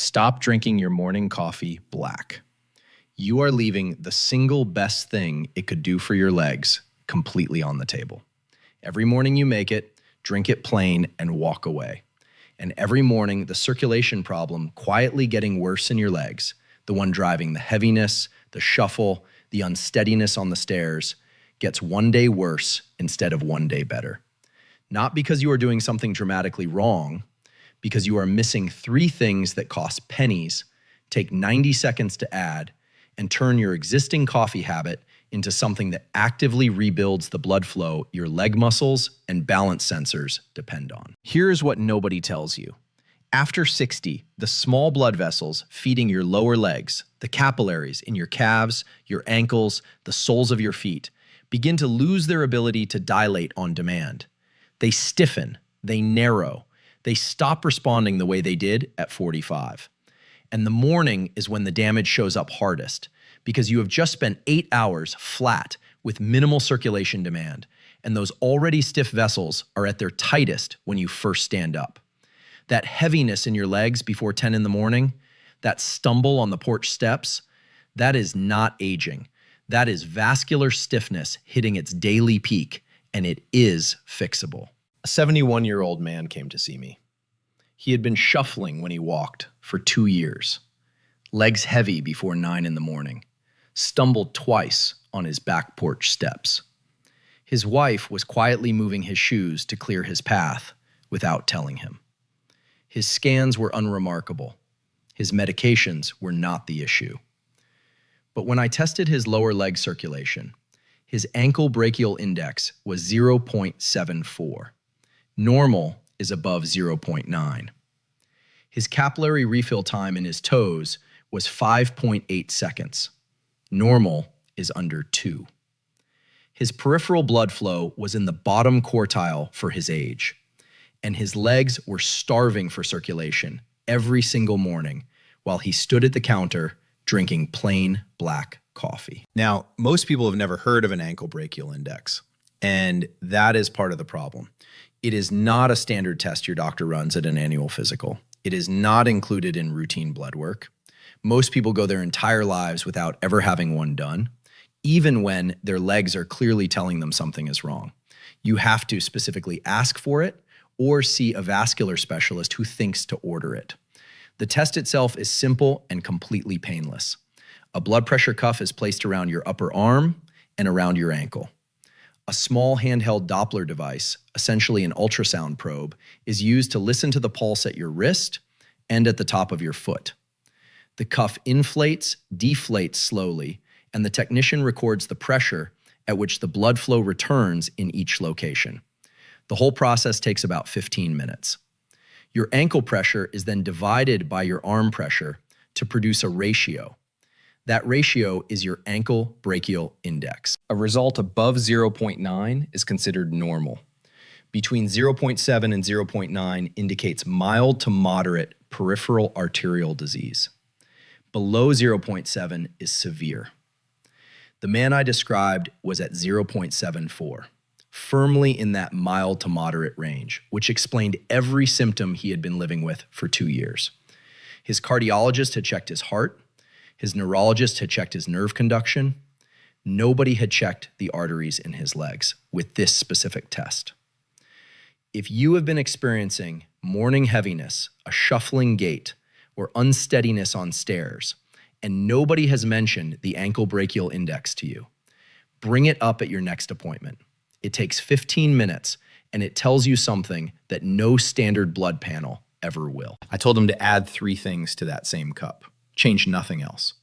Stop drinking your morning coffee black. You are leaving the single best thing it could do for your legs completely on the table. Every morning you make it, drink it plain, and walk away. And every morning, the circulation problem quietly getting worse in your legs, the one driving the heaviness, the shuffle, the unsteadiness on the stairs, gets one day worse instead of one day better. Not because you are doing something dramatically wrong, because you are missing three things that cost pennies, take 90 seconds to add, and turn your existing coffee habit into something that actively rebuilds the blood flow your leg muscles and balance sensors depend on. Here's what nobody tells you. After 60, the small blood vessels feeding your lower legs, the capillaries in your calves, your ankles, the soles of your feet, begin to lose their ability to dilate on demand. They stiffen, they narrow, they stop responding the way they did at 45. And the morning is when the damage shows up hardest, because you have just spent 8 hours flat with minimal circulation demand, and those already stiff vessels are at their tightest when you first stand up. That heaviness in your legs before 10 in the morning, that stumble on the porch steps, that is not aging. That is vascular stiffness hitting its daily peak, and it is fixable. A 71-year-old man came to see me. He had been shuffling when he walked for 2 years, legs heavy before 9 in the morning, stumbled twice on his back porch steps. His wife was quietly moving his shoes to clear his path without telling him. His scans were unremarkable. His medications were not the issue. But when I tested his lower leg circulation, his ankle brachial index was 0.74. Normal is above 0.9. His capillary refill time in his toes was 5.8 seconds. Normal is under 2. His peripheral blood flow was in the bottom quartile for his age, and his legs were starving for circulation every single morning while he stood at the counter drinking plain black coffee. Now, most people have never heard of an ankle brachial index, and that is part of the problem. It is not a standard test your doctor runs at an annual physical. It is not included in routine blood work. Most people go their entire lives without ever having one done, even when their legs are clearly telling them something is wrong. You have to specifically ask for it or see a vascular specialist who thinks to order it. The test itself is simple and completely painless. A blood pressure cuff is placed around your upper arm and around your ankle. A small handheld Doppler device, essentially an ultrasound probe, is used to listen to the pulse at your wrist and at the top of your foot. The cuff inflates, deflates slowly, and the technician records the pressure at which the blood flow returns in each location. The whole process takes about 15 minutes. Your ankle pressure is then divided by your arm pressure to produce a ratio. That ratio is your ankle brachial index. A result above 0.9 is considered normal. Between 0.7 and 0.9 indicates mild to moderate peripheral arterial disease. Below 0.7 is severe. The man I described was at 0.74, firmly in that mild to moderate range, which explained every symptom he had been living with for 2 years. His cardiologist had checked his heart. His neurologist had checked his nerve conduction. Nobody had checked the arteries in his legs with this specific test. If you have been experiencing morning heaviness, a shuffling gait, or unsteadiness on stairs, and nobody has mentioned the ankle brachial index to you, bring it up at your next appointment. It takes 15 minutes, and it tells you something that no standard blood panel ever will. I told him to add 3 things to that same cup. Change nothing else.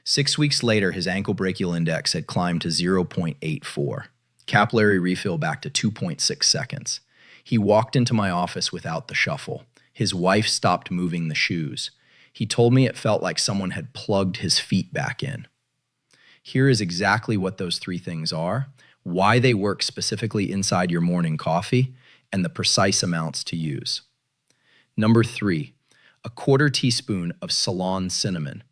6 weeks later, his ankle brachial index had climbed to 0.84, capillary refill back to 2.6 seconds. He walked into my office without the shuffle. His wife stopped moving the shoes. He told me it felt like someone had plugged his feet back in. Here is exactly what those 3 things are, why they work specifically inside your morning coffee, and the precise amounts to use. Number 3, a 1/4 teaspoon of Ceylon cinnamon,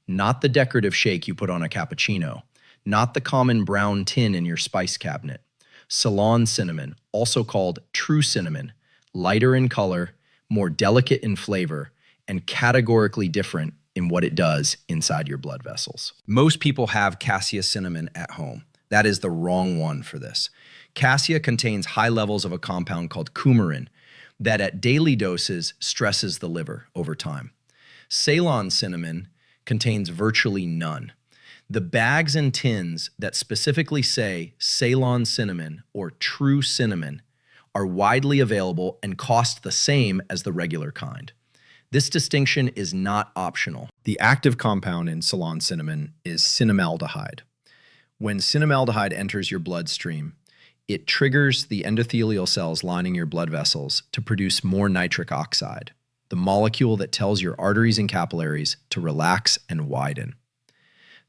not the decorative shake you put on a cappuccino, not the common brown tin in your spice cabinet. Ceylon cinnamon, also called true cinnamon, lighter in color, more delicate in flavor, and categorically different in what it does inside your blood vessels. Most people have cassia cinnamon at home. That is the wrong one for this. Cassia contains high levels of a compound called coumarin that at daily doses stresses the liver over time. Ceylon cinnamon contains virtually none. The bags and tins that specifically say Ceylon cinnamon or true cinnamon are widely available and cost the same as the regular kind. This distinction is not optional. The active compound in Ceylon cinnamon is cinnamaldehyde. When cinnamaldehyde enters your bloodstream, it triggers the endothelial cells lining your blood vessels to produce more nitric oxide, the molecule that tells your arteries and capillaries to relax and widen.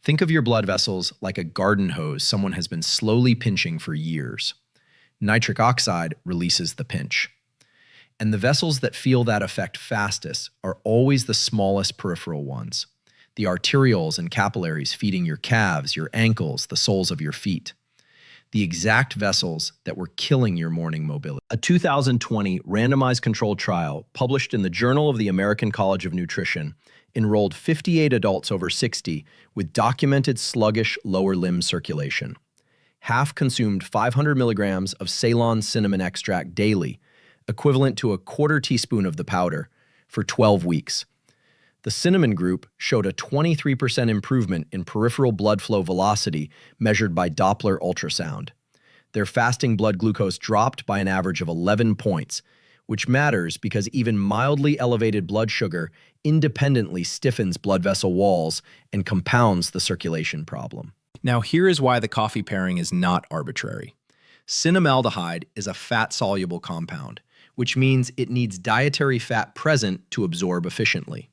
Think of your blood vessels like a garden hose someone has been slowly pinching for years. Nitric oxide releases the pinch. And the vessels that feel that effect fastest are always the smallest peripheral ones, the arterioles and capillaries feeding your calves, your ankles, the soles of your feet. The exact vessels that were killing your morning mobility. A 2020 randomized controlled trial published in the Journal of the American College of Nutrition enrolled 58 adults over 60 with documented sluggish lower limb circulation. Half consumed 500 milligrams of Ceylon cinnamon extract daily, equivalent to a quarter teaspoon of the powder, for 12 weeks. The cinnamon group showed a 23% improvement in peripheral blood flow velocity measured by Doppler ultrasound. Their fasting blood glucose dropped by an average of 11 points, which matters because even mildly elevated blood sugar independently stiffens blood vessel walls and compounds the circulation problem. Now, here is why the coffee pairing is not arbitrary. Cinnamaldehyde is a fat-soluble compound, which means it needs dietary fat present to absorb efficiently.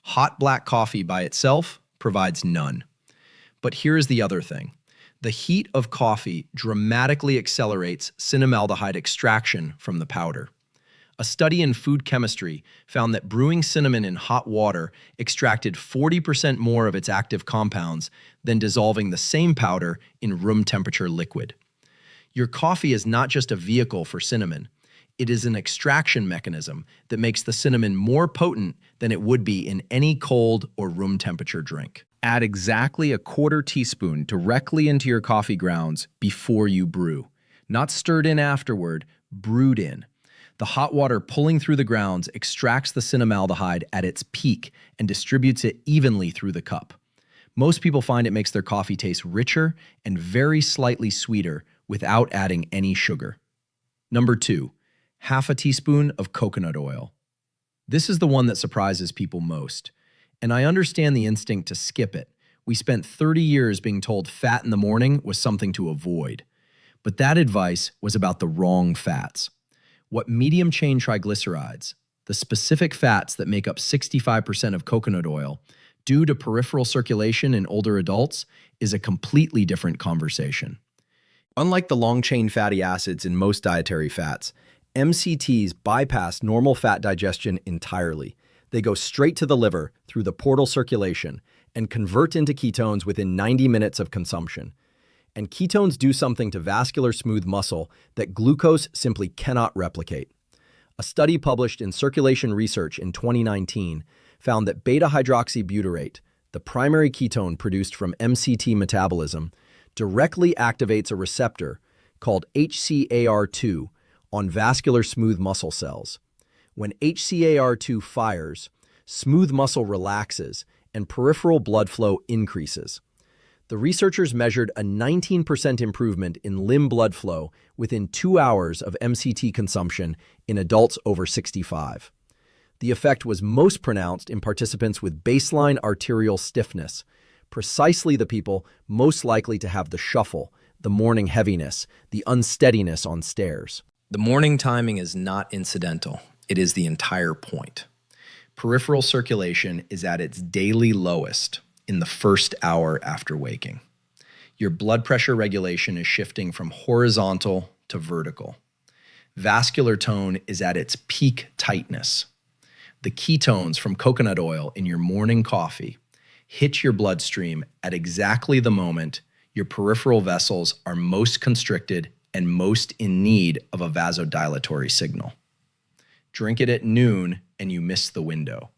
Hot black coffee by itself provides none. But here's the other thing. The heat of coffee dramatically accelerates cinnamaldehyde extraction from the powder. A study in food chemistry found that brewing cinnamon in hot water extracted 40% more of its active compounds than dissolving the same powder in room temperature liquid. Your coffee is not just a vehicle for cinnamon. It is an extraction mechanism that makes the cinnamon more potent than it would be in any cold or room temperature drink. Add exactly a quarter teaspoon directly into your coffee grounds before you brew. Not stirred in afterward, brewed in. The hot water pulling through the grounds extracts the cinnamaldehyde at its peak and distributes it evenly through the cup. Most people find it makes their coffee taste richer and very slightly sweeter without adding any sugar. Number 2. Half a teaspoon of coconut oil. This is the one that surprises people most. And I understand the instinct to skip it. We spent 30 years being told fat in the morning was something to avoid. But that advice was about the wrong fats. What medium-chain triglycerides, the specific fats that make up 65% of coconut oil, do to peripheral circulation in older adults is a completely different conversation. Unlike the long-chain fatty acids in most dietary fats, MCTs bypass normal fat digestion entirely. They go straight to the liver through the portal circulation and convert into ketones within 90 minutes of consumption. And ketones do something to vascular smooth muscle that glucose simply cannot replicate. A study published in Circulation Research in 2019 found that beta-hydroxybutyrate, the primary ketone produced from MCT metabolism, directly activates a receptor called HCAR2 on vascular smooth muscle cells. When HCAR2 fires, smooth muscle relaxes and peripheral blood flow increases. The researchers measured a 19% improvement in limb blood flow within 2 hours of MCT consumption in adults over 65. The effect was most pronounced in participants with baseline arterial stiffness, precisely the people most likely to have the shuffle, the morning heaviness, the unsteadiness on stairs. The morning timing is not incidental. It is the entire point. Peripheral circulation is at its daily lowest in the first hour after waking. Your blood pressure regulation is shifting from horizontal to vertical. Vascular tone is at its peak tightness. The ketones from coconut oil in your morning coffee hit your bloodstream at exactly the moment your peripheral vessels are most constricted and most in need of a vasodilatory signal. Drink it at noon and you miss the window.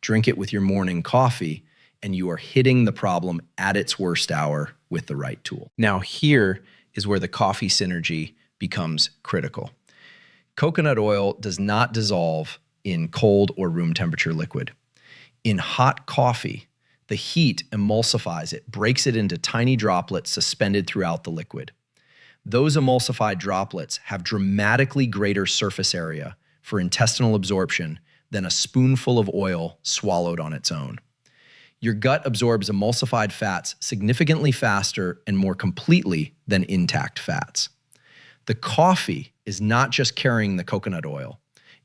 Drink it with your morning coffee, and you are hitting the problem at its worst hour with the right tool. Now, here is where the coffee synergy becomes critical. Coconut oil does not dissolve in cold or room temperature liquid. In hot coffee, the heat emulsifies it, breaks it into tiny droplets suspended throughout the liquid. Those emulsified droplets have dramatically greater surface area for intestinal absorption than a spoonful of oil swallowed on its own. Your gut absorbs emulsified fats significantly faster and more completely than intact fats. The coffee is not just carrying the coconut oil,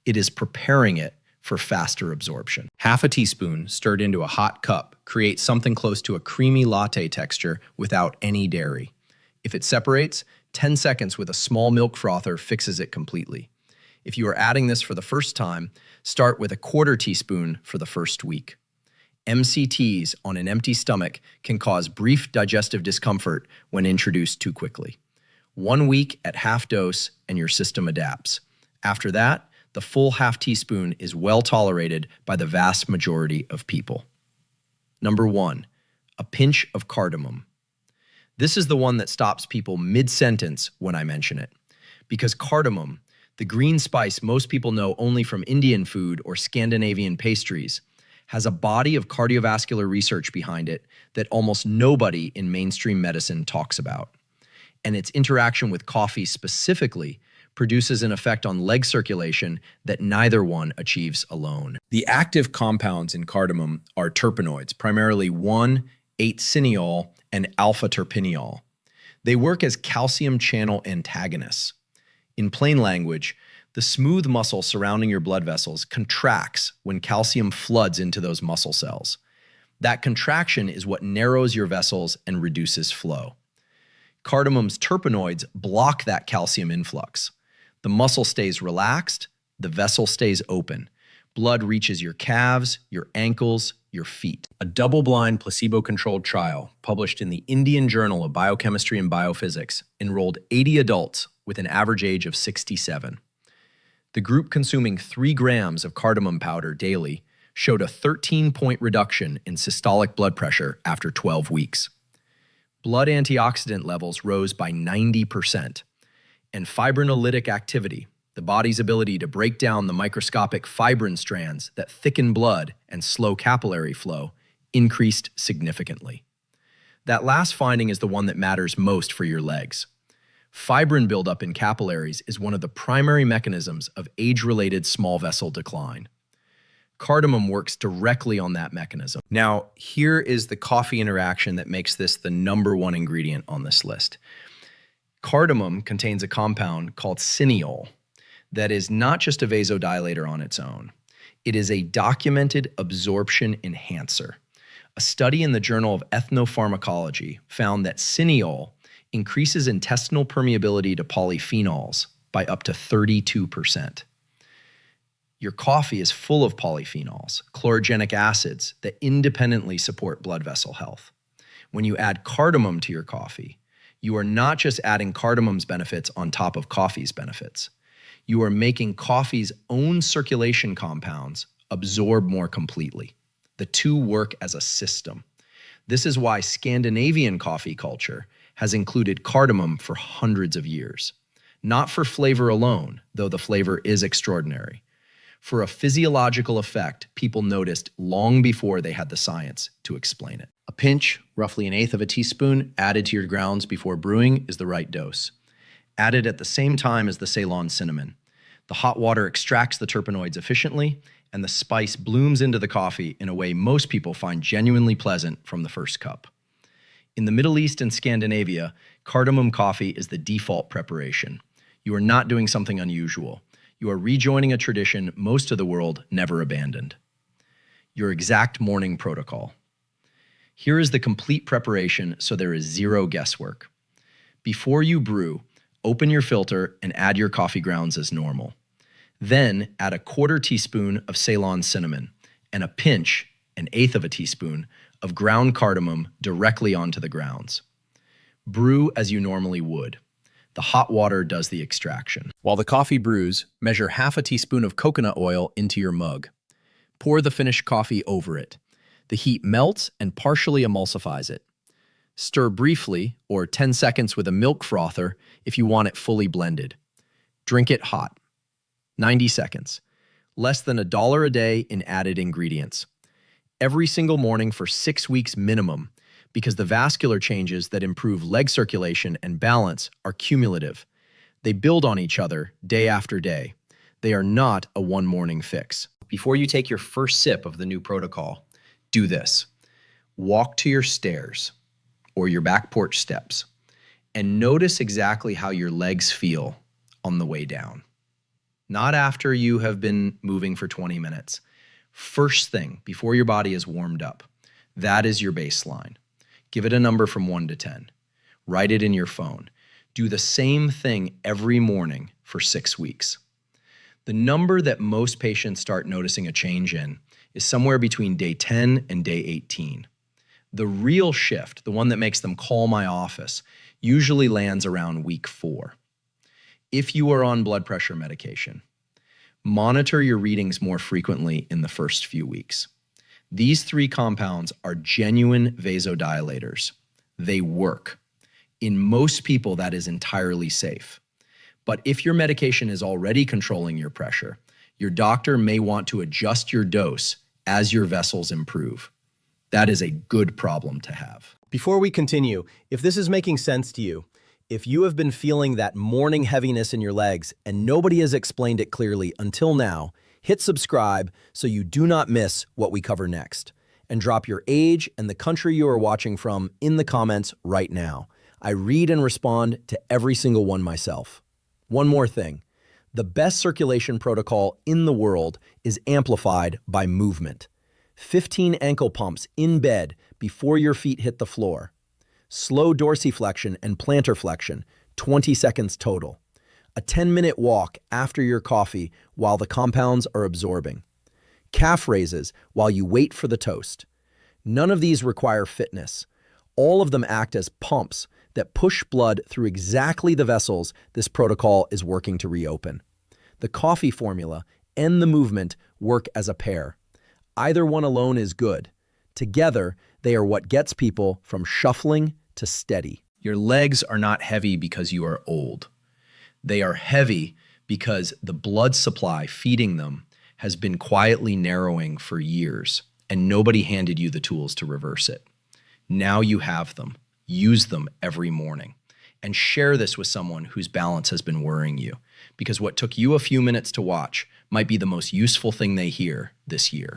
it is preparing it for faster absorption. Half a teaspoon stirred into a hot cup creates something close to a creamy latte texture without any dairy. If it separates, 10 seconds with a small milk frother fixes it completely. If you are adding this for the first time, start with a quarter teaspoon for the first week. MCTs on an empty stomach can cause brief digestive discomfort when introduced too quickly. 1 week at half dose and your system adapts. After that, the full half teaspoon is well tolerated by the vast majority of people. Number 1, a pinch of cardamom. This is the one that stops people mid-sentence when I mention it. Because cardamom, the green spice most people know only from Indian food or Scandinavian pastries, has a body of cardiovascular research behind it that almost nobody in mainstream medicine talks about. And its interaction with coffee specifically produces an effect on leg circulation that neither one achieves alone. The active compounds in cardamom are terpenoids, primarily 1,8-cineol and alpha-terpineol. They work as calcium channel antagonists. In plain language, the smooth muscle surrounding your blood vessels contracts when calcium floods into those muscle cells. That contraction is what narrows your vessels and reduces flow. Cardamom's terpenoids block that calcium influx. The muscle stays relaxed, the vessel stays open. Blood reaches your calves, your ankles, your feet. A double-blind, placebo-controlled trial published in the Indian Journal of Biochemistry and Biophysics enrolled 80 adults with an average age of 67. The group consuming 3 grams of cardamom powder daily showed a 13-point reduction in systolic blood pressure after 12 weeks. Blood antioxidant levels rose by 90%, and fibrinolytic activity, the body's ability to break down the microscopic fibrin strands that thicken blood and slow capillary flow, increased significantly. That last finding is the one that matters most for your legs. Fibrin buildup in capillaries is one of the primary mechanisms of age-related small vessel decline. Cardamom works directly on that mechanism. Now, here is the coffee interaction that makes this the number 1 ingredient on this list. Cardamom contains a compound called cineol that is not just a vasodilator on its own. It is a documented absorption enhancer. A study in the Journal of Ethnopharmacology found that cineol increases intestinal permeability to polyphenols by up to 32%. Your coffee is full of polyphenols, chlorogenic acids that independently support blood vessel health. When you add cardamom to your coffee, you are not just adding cardamom's benefits on top of coffee's benefits. You are making coffee's own circulation compounds absorb more completely. The two work as a system. This is why Scandinavian coffee culture has included cardamom for hundreds of years. Not for flavor alone, though the flavor is extraordinary. For a physiological effect people noticed long before they had the science to explain it. A pinch, roughly 1/8 of a teaspoon, added to your grounds before brewing is the right dose. Added at the same time as the Ceylon cinnamon. The hot water extracts the terpenoids efficiently, and the spice blooms into the coffee in a way most people find genuinely pleasant from the first cup. In the Middle East and Scandinavia, cardamom coffee is the default preparation. You are not doing something unusual. You are rejoining a tradition most of the world never abandoned. Your exact morning protocol. Here is the complete preparation so there is zero guesswork. Before you brew, open your filter and add your coffee grounds as normal. Then add a 1/4 teaspoon of Ceylon cinnamon and a pinch, 1/8 of a teaspoon, of ground cardamom directly onto the grounds. Brew as you normally would. The hot water does the extraction. While the coffee brews, measure 1/2 teaspoon of coconut oil into your mug. Pour the finished coffee over it. The heat melts and partially emulsifies it. Stir briefly, or 10 seconds with a milk frother if you want it fully blended. Drink it hot. 90 seconds. Less than $1 a day in added ingredients. Every single morning for 6 weeks minimum, because the vascular changes that improve leg circulation and balance are cumulative. They build on each other day after day. They are not a one-morning fix. Before you take your first sip of the new protocol, do this. Walk to your stairs or your back porch steps and notice exactly how your legs feel on the way down. Not after you have been moving for 20 minutes. First thing, before your body is warmed up. That is your baseline. Give it a number from 1 to 10. Write it in your phone. Do the same thing every morning for 6 weeks. The number that most patients start noticing a change in is somewhere between day 10 and day 18. The real shift, the one that makes them call my office, usually lands around week 4. If you are on blood pressure medication, monitor your readings more frequently in the first few weeks. These 3 compounds are genuine vasodilators. They work. In most people, that is entirely safe. But if your medication is already controlling your pressure, your doctor may want to adjust your dose as your vessels improve. That is a good problem to have. Before we continue, if this is making sense to you, if you have been feeling that morning heaviness in your legs and nobody has explained it clearly until now, hit subscribe so you do not miss what we cover next. And drop your age and the country you are watching from in the comments right now. I read and respond to every single one myself. One more thing. The best circulation protocol in the world is amplified by movement. 15 ankle pumps in bed before your feet hit the floor. Slow dorsiflexion and plantar flexion, 20 seconds total. A 10-minute walk after your coffee while the compounds are absorbing. Calf raises while you wait for the toast. None of these require fitness. All of them act as pumps that push blood through exactly the vessels this protocol is working to reopen. The coffee formula and the movement work as a pair. Either one alone is good. Together, they are what gets people from shuffling to steady. Your legs are not heavy because you are old. They are heavy because the blood supply feeding them has been quietly narrowing for years, and nobody handed you the tools to reverse it. Now you have them. Use them every morning. And share this with someone whose balance has been worrying you, because what took you a few minutes to watch might be the most useful thing they hear this year.